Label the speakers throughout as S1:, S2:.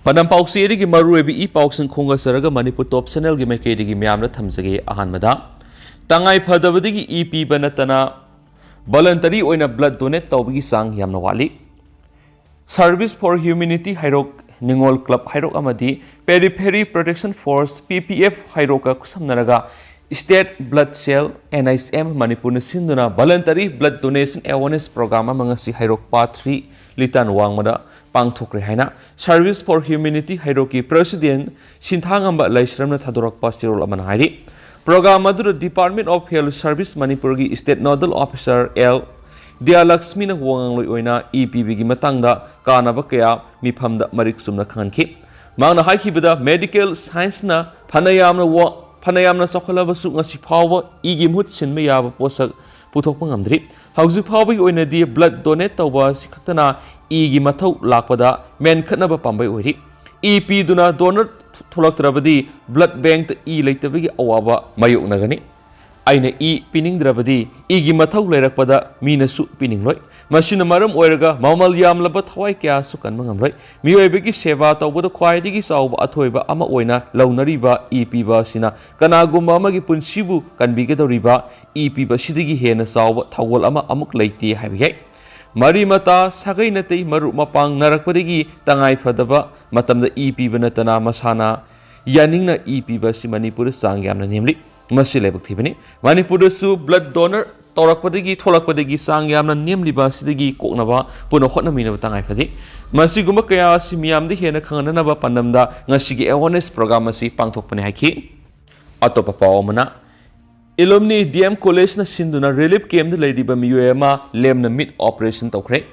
S1: Panam Pausi ki Maruebi e Pauks and Konga Saraga Manipur top Senel Gimekedi Miamna Tamsage Ahanmada. Tangai Padavadi EP Banatana Voluntary Oina Blood Donate Tobi Sang Yamnawali. Service for Humanity Hairok Ningol Club Hairok Amadi Periphery Protection Force PPF Hairoka Kusamnaraga State Blood Cell NISM Manipur Sinduna Voluntary Blood Donation Awareness Program Mangasi Hairok Part 3 Litan Wangmada Pangthokre Haina Service for Humanity Hairoki President Sinthangamba Laisramna Thadorak Pastirol Amanhairi Program Madura Department of Health Service Manipurgi State Nodal Officer L Dia Laxmina Wangangloy Oina EPB gi matangda kanaba kaya mifamda marik sumna khanki mangna haikibada medical science na phanayamna sakhalaba su ngasi phawa igi mut sinme yaba posak puthokpa ngamdri hauji phawa gi oina di blood donate tawba sikhatana igi mathau lakpada men khatnaba pambai oiri EP duna donor thulaktrabadi blood bank ta leitabagi awaba mayoknagani aina pining drabadi igi mathau leirakpada minasu piningloi masina maram oiraga mamal yamlaba thawai kya su kan mangamloi miyoibegi seva tawbada khwaidigi sawba athoiba ama oina launariba EP ba sina kanagumba amagi punsibu kanbige doriba EP ba sidigi hena sawba thawol ama amuk leiti haibigai mari mata sagai natei maru mapang narakpadigi tangai fadaba matamda EP banatana masana yaningna EP ba si Manipur sangyamna nemli Masilebak Tibani, Manipur su blood donor, Torakpadigi, Tolakpadigi, Sangyamna, Nemliba, Sidigi, Koknava, Punohotna Mina Tangai Fadi, Masigumakaya, Simiam, the Hena Kananaba Pandamda, Nasigi Awareness Programasi, Pangtopani Haiki, Atopapa Omana, Ilumni DM College na Sinduna Relief came the Lady Bamiuema, Lemna Mid Operation Tokre,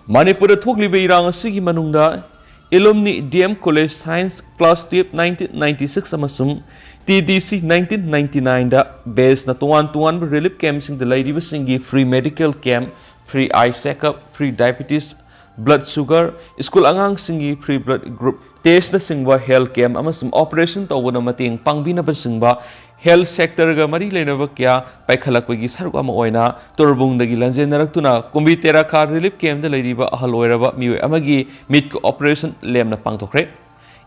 S1: Manipur da Thokliba Erang Sigi Manunda, Ilumni DM College Science Class 1996 Amasum, TDC 1999 da base na tuwan relief camp sing the lady was singi free medical camp, free eye checkup, free diabetes, blood sugar, school angang singi free blood group test na singba health camp amasum operation to na mating pangbina ba singba health sector ga mari lenaba kya paikhalakpagi saruk ama oina torbung dagi lanjenarak kumbi tera ka relief camp da lady ba ahaloiraba miwe amagi mid operation lemna pangtokre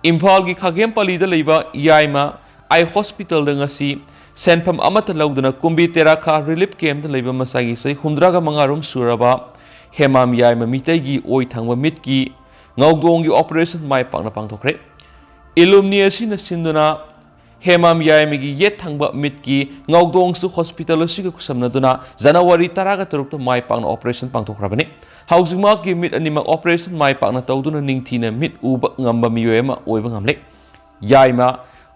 S1: Imphal gi khagem pali da leiba yaima I hospital ngasi senpam amata laudana kumbi teraka relief camp da leiba masagi sai hundraga mangarum suraba hemam yai mamitai gi oi thangba mitki ngaugdong gi operation mai pakna pangthokre ilumni asina sinduna hemam yai migi yet thangba mitki ngaugdong su hospital asiga kusamna duna January taraga tarukta mai pakna operation pangthokrabani hausima gi mit anima operation mai pakna tawduna ningthina mit uba ngamba miyoema oiba ngamle yaima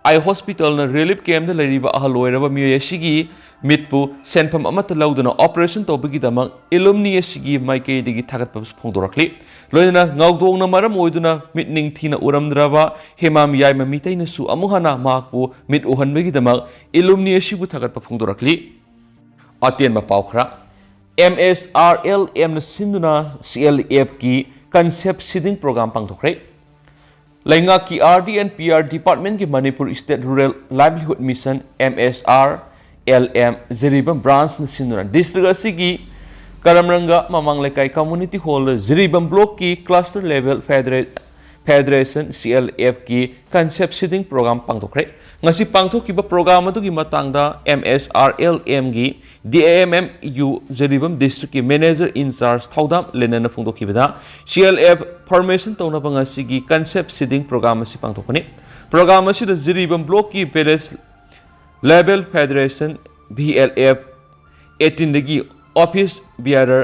S1: I hospital na relief camp da lariba ahaloiraba miyoy asigi mitpu senpam amata laudana operation tobagi damang ilumni asigi maikei digi thagatpa phongdorakli loina ngaugdong na maram oiduna mitning thina uramdraba hemam yaima mitai na su amuhana makpu mit uhanbagi damang ilumni asibu thagatpa phongdorakli atien ma paukhra MSRLM na sinduna CLF ki concept seeding program pangthokre Lainga ki RD and PR Department ki Manipur State Rural Livelihood Mission MSR LM Ziribam branch na sinuna district asigi Karamranga Mamang Lekai Community Hall Ziribam block ki cluster level Federation CLF ki concept seeding program pangtokre ngasi pangthok ki ba program adu ki matangda MSR LM gi DAMMU Ziribam district ki manager in charge thaudam lenana phungdok ki bada CLF formation tawna banga sigi concept seeding program asi pangthokani program asi da Ziribam block ki village level Federation VLF 18 dagi office bearer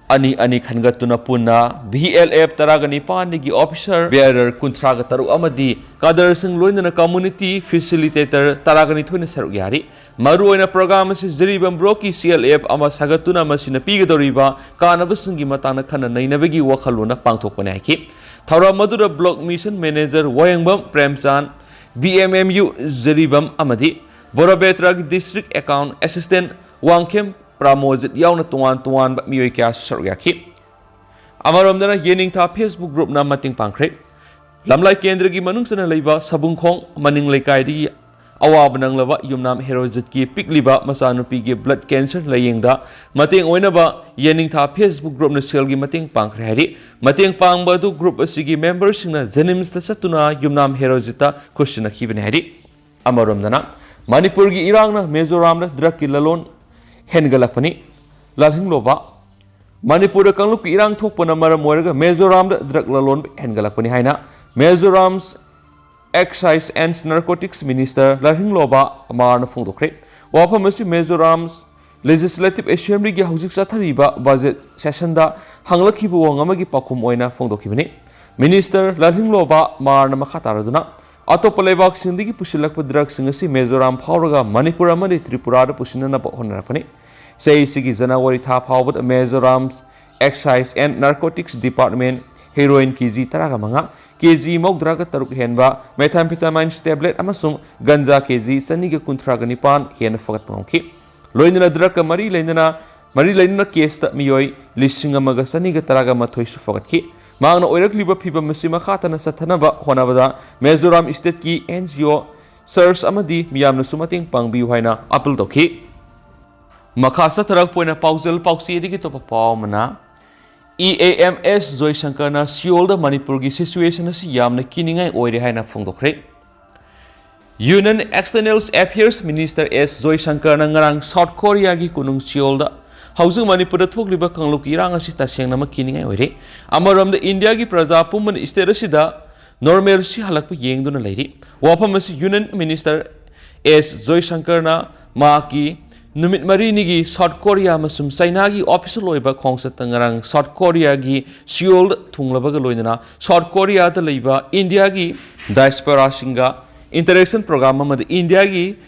S1: ani khangatuna punna VLF taragani pandigi officer bearer kuntraga taru amadi kadar sing loina community facilitator taragani thoina saruk yari maru oina program si Ziribam bloki CLF ama sagatuna masina pigadoriba kanabasingi matana khana nainabagi wakhaluna pangthokpane aki thara madura block mission manager wayangbam premchan BMMU Ziribam amadi Borabetrag district account assistant wangkem Pramojit yauna tuan miyoy kya saryaki amaramdana yening tha Facebook group na mating pangkhre lamlai kendra gi manung sana leiba sabungkhong maning leikai di अवाब नंगलबा Yumnam हेरोजित की पिकलिबा मसानुपी की blood cancer लयेंगदा मतेंग ओइनबा येनिंगथा Facebook group न cell की मतेंग पांगख्रे हारि मतेंग पांगबदु group असिगी member सिंगना जेनिम्स ता सतुना युमनाम हेरोजिता खुशना खिबने हारि अमरोमदना मणिपुर की इरांगना Mizoram drug की ललोन हेनगलकपनी लालहिंगलोबा मणिपुर कांगलुप की इरांग थोकपना मरम ओइरगा मिजोराम ड्रग ललोन हेनगलकपनी हाइना Mizoram's Excise and Narcotics Minister Larhingloba Amarna Fungdokre. Wafamasi Mizoram's Legislative Assembly gi hauzik sathariba budget session da hanglakibu wangamagi pakum oina Fungdokibani. Minister Larhingloba Marna Makataraduna. Atopa lebak sindigi pusilakpa drug singasi Mizoram Pauraga Manipur amadi Tripura pusinana honarapani. Say sigi Janawari tap hawat Mizoram's Excise and Narcotics Department heroin kg taraga manga kg mokdraga taruk henba methamphetamine tablet amasung ganja kg saniga kuntraga nipan hen fagat pangki loinana drug mari leinana case ta miyoi lising amaga saniga taraga mathoi su fagatki mangna oirakliba phiba masima khatana sathanaba honabada Mizoram state ki NGO sirs amadi miyamna sumating pangbiu haina appeal dokhi makhasa tarak poina pausel pausi digi to pawmana EAMS Joy Shankarna Seoul da Manipur ki situation asi yamna kiningai oire haina phongdokre. Union External Affairs Minister S Joy Shankarna ngarang South Korea ki kunung Seoul da hausung Manipur da Thokliba kangluk irang asi taseng nama kiningai oire. Amaram da India ki praja puman state asi da normal si halak pa yengduna lairi. Wafam asi Union Minister S Joy Shankarna ma ki Numit Marini gi South Korea masum China gi official loiba khongsa tangarang South Korea gi Seoul thunglabaga loinana South Korea da leiba India gi diaspora singa interaction program amad India gi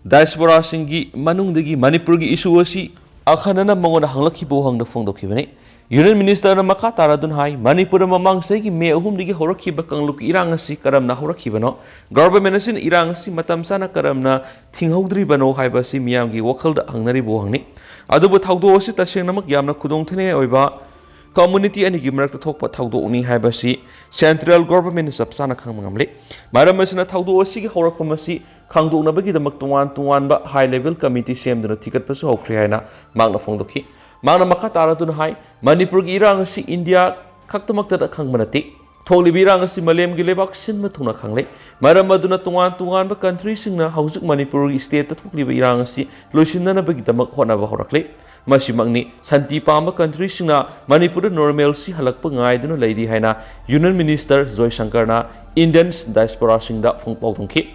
S1: diaspora singi manungdagi Manipur gi issue asi akhanana mangona hanglakhi bo hangna phongdokhibani Union Minister na makataradun hai Manipur mamang sai gi me ahum digi horakhiba kangluk irang asi karamna horakhibano government asin irang asi matam sana karamna thinghaudri bano haiba si miyam gi wakhal da hangnari bo hangni adubu thaudo asi taseng namak yamna khudong thene oiba community ani gi marak thokpa thaudo uni haiba si central government sapsana khangmangamle maram asina thaudo asi gi horakpa masi khangdo na bagi damak tuan ba high level committee semduna thikat pasu hokre haina magna phongdokhi Mana maka taratun hai Manipur ki irang si India khaktamak tada khangmanati Thoklibi irang si Malem gilebak sinma thuna khangle maram aduna tuan ba country singna hausuk Manipur state ta Thoklibi irang si loisinna bagi damak hona ba horakle masimangni santi pamba country singna Manipur normal si halakpa ngai duna leidi haina Union Minister Joy Shankarna Indian diaspora singda phongpau thongki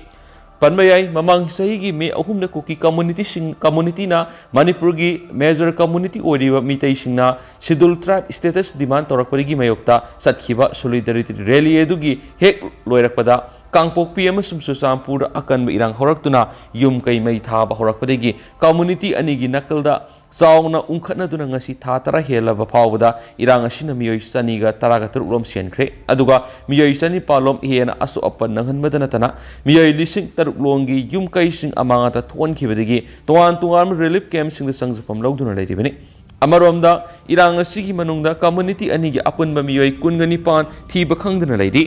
S1: Panmayai mamang sahigi me ahumna kuki community na Manipur gi major community oriba mitai singna schedule tribe status demand torakparigi mayokta satkhiba solidarity rally edugi hek loirakpada kangpok PM sumsusampur akan irang horaktuna yum kai mai thaba horakpadegi community anigi nakalda Saungna ungkhatna duna ngasi tha tara helaba phawda irang asina miyoi saniga taraga turulom siankre aduga miyoi sani palom hena asu apan nanghanbadana tana miyoi lising taruklongi yum kai sing amanga ta thon khibadegi tuan relief camp sing the sangjapam lawduna leiribani amaromda irang asigi manungda community anigi apunba miyoi kungani pan thiba khangdana leidi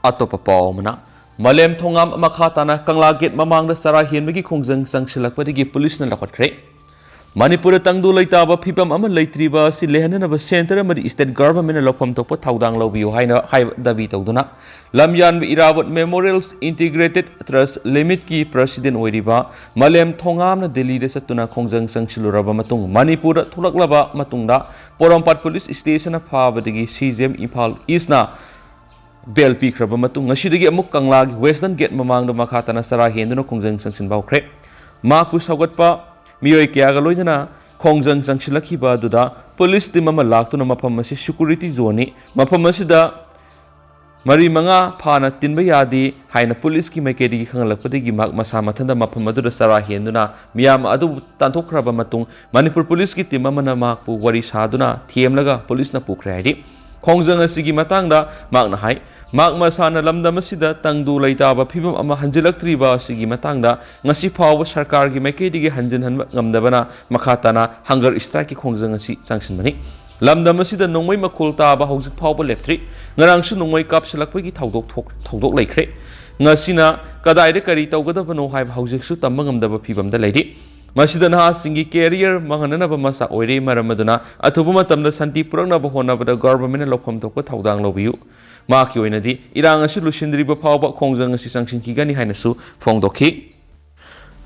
S1: atopa pawmana Malem thongam makhatana kangla gate mamangda sara henbagi khongjang sangsilakpadegi police na lakhatkre Manipur tangdu laitaba phipam ama laitriba si lehanana center amadi state government na lofam tokpa thaudang lobiu haina hai dabi tawduna lamyan irabot memorials integrated trust limit ki president oiriba Malem thongam na Delhi de satuna khongjang sangsiluraba matung Manipur thulaklaba matungda Porompat police station na phabadigi CGM Imphal East na BLP kraba matung ngasidagi amuk kanglagi western gate mamangda makhatana sara henduna khongjang sangsin bawkre maku sagatpa Miyoi kaya galoidana khongjang sangsilakhiba duda police team ama laktuna mafam asi security zone mafam asida mari manga phana tinba yadi haina police ki maikedi khangalakpadegi mak masa mathanda mafam aduda sara henduna miyam adu tanthokraba matung Manipur police ki team amana makpu wari saduna thiemlaga police na pukre haidi khongjang asigi matangda makna hai mak masana lamdam asida tangdu laitaba phibam ama hanjilaktriba asigi matangda ngasi phawa sarkar gi maikedi gi hanjin han ngamdabana makhatana hunger strike ki khongjang asi sangsinmani lamdam asida nongmai makul taba hojik phawba leptri ngarangsu nongmai kapsilakpagi thaudok laikhre ngasina kadaida kari tawgadabano haib hojiksu tamba ngamdaba phibamda leidi masida naha singi career mangananaba masa oire maramaduna athuba matamda santi puraknaba honabada government lokham thokpa thaudang lobiyu maki oinadi irang asi lusindriba phawba khongjang asi sangsinkigani hainasu phongdokhi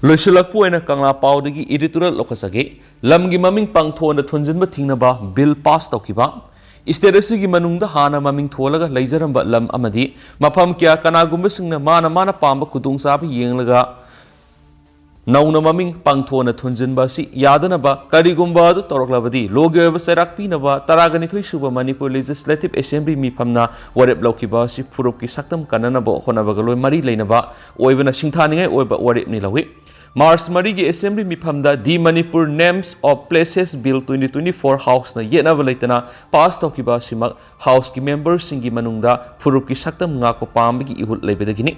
S1: loisulakpu oina kangla pawdagi editorial lokasage lamgi maming pangthona thonjinba thingnaba bill pass tawkiba state asigi manungda hana maming tholaga leijaramba lam amadi mafam kya kanagumba singna mana pamba kudungsabi yenglaga nauna maming pangthona thonjinba si yadanaba karigumba adu toroklabadi logeba serakpinaba taragani thoisuba manipur legislative assembly mifamna warep laukiba si purupki saktam kananaba honabaga loi mari leinaba oibana singthaningai oiba warep ni lawi March Marigi Assembly Miphamda the Manipur Names of Places Bill 2024 House na yenaba leitana pass tawkiba simak House ki members singi manungda purupki saktam nga ko pambagi ihul leibedagini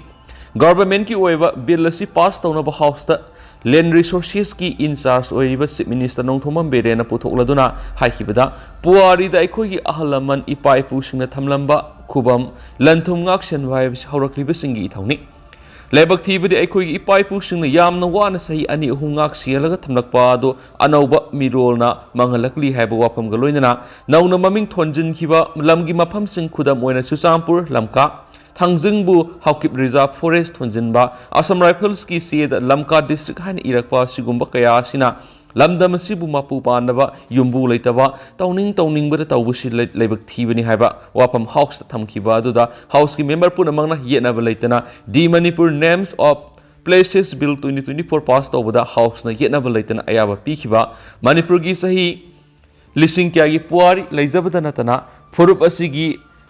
S1: government ki oiba bill asi pass tawnaba House ta land resources ki in charge oiba chief minister nongthomam berena puthokladuna haikibada puari da aikoi gi ahalaman ipai pusingna thamlamba khubam lanthum ngak senwai haurakliba singi ithawni Lebak thibadi aikoi ipai pusingna yamna wana sahi ani ahum ngak sialaga thamlakpa ado anauba mirolna mangalakli haiba wafam galoinana nauna maming thonjin khiba lamgi mafam sing khudam oina Susampur lamka thangjingbu haukip reserve forest thonjinba Assam Rifles ki seda lamka district haina irakpa sigumba kaya sina lamdam asibu mapu panaba yumbu leitaba tawningbada tawbusi leibak thibani haiba wafam house thamkiba aduda house ki member punamangna yenaba leitana the Manipur Names of Places Bill 2024 pass tawbada house na yenaba leitana ayaba pikhiba Manipur gi sahi lising kya gi puari leijabada natana furup asigi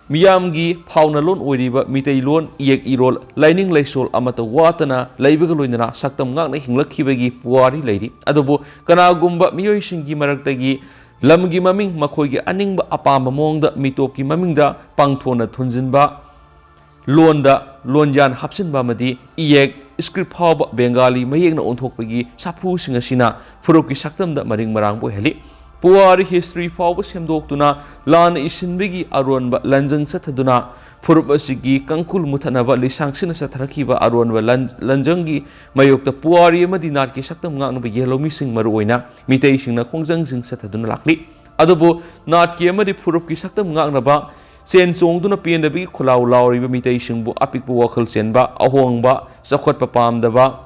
S1: miyamgi phawna lon oiriba mitei lon yek irol lining leisol amata watana leibaga loinana saktam ngakna hinglakhibagi puari leiri adubu kanagumba miyoi singi maraktagi lamgi maming makhoigi aningba apamba mongda mitopki mamingda pangthona thunjinba lonyan hapsinba madi iyek script phawba bengali mayekna onthokpagi sapu singasina purokki saktamda maring marang bo heli Puari history fawba semdoktuna lan isinbigi aronba lanjang sathaduna furup asigi kangkul muthanaba lisangsina satharakiba aronba lanjangi mayokta puari amadi narki saktam ngaknaba yelomi sing maruoina mitei singna khongjang sing sathaduna lakli adubu natki amadi furup ki saktam ngaknaba sen chongduna pendabigi khulaw lawriba mitei singbu apikbu wakhal chenba ahongba sakhotpa pamdaba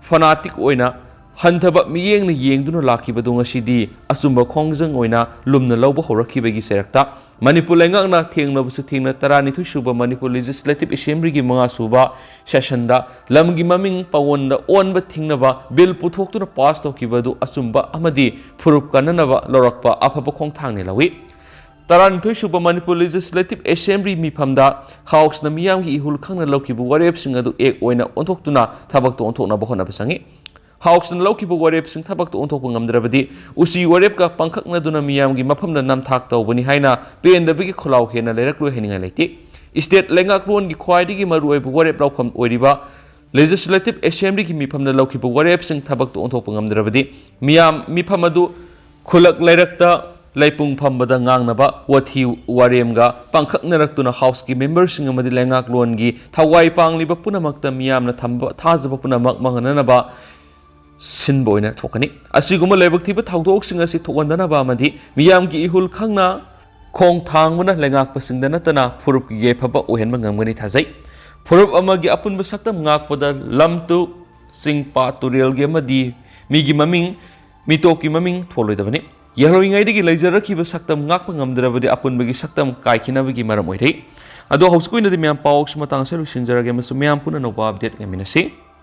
S1: fanatic oina Hantaba miyeng na yengduna lakibadu ngasidi asumba khongjang oina lumna lawba horakibagi serakta Manipur lengakna thengnabusu thengna tarani thusuba Manipur Legislative Assembly gi manga suba session da lamgi maming pawonda onba thingnaba bill puthoktuna pass tokibadu asumba amadi furup kananaba lorakpa afaba khongthangni lawi Taran thusuba Manipur Legislative Assembly mifamda House na miyamgi ihul khangna lawkibu warep singadu ek oina onthoktuna thabak to onthokna bahona basangi House na lawkibu warep sing thabak to onthokpa ngamdrabadi usi warep ka pangkhakna duna miyamgi mafamna namthak tawbani haina pendabigi khulaw hena leraklu heninga leiti state lengaklon gi khwaidigi maruoibu warep lawkham oiriba Legislative Assembly gi mifamna lawkibu warep sing thabak to onthokpa ngamdrabadi miyam mifamadu khulak leirakta Laipung Pambada ngangnaba wathi waremga pangkhaknaraktuna house ki members sing amadi lengaklon gi thawai pangliba punamakta miyamna thamba thajaba punamak mangananaba Sinboina Tokani. Asiguma Lebaktiba Tautok Singasi Tokandana Bamadi, Miyamgi Ihul Kangna, Kong Tangwana Langak Pasindanatana, Purup Yepaba Ohenmangamani Tazai. Purup Amagi Apun Basaktam Ngakpada Lamtu Sing Patorial Gemadi, Migi Maming, Mitoki Maming, Tolidavani. Yellowing Idigi Lazaraki Basaktam Ngakpangam Dravadi Apun Bagi Saktam Kaikinavigi Maramoide. Ado House Queen of the Miam Paux Matang Solutions are again Miam Puna no update Gaminasi.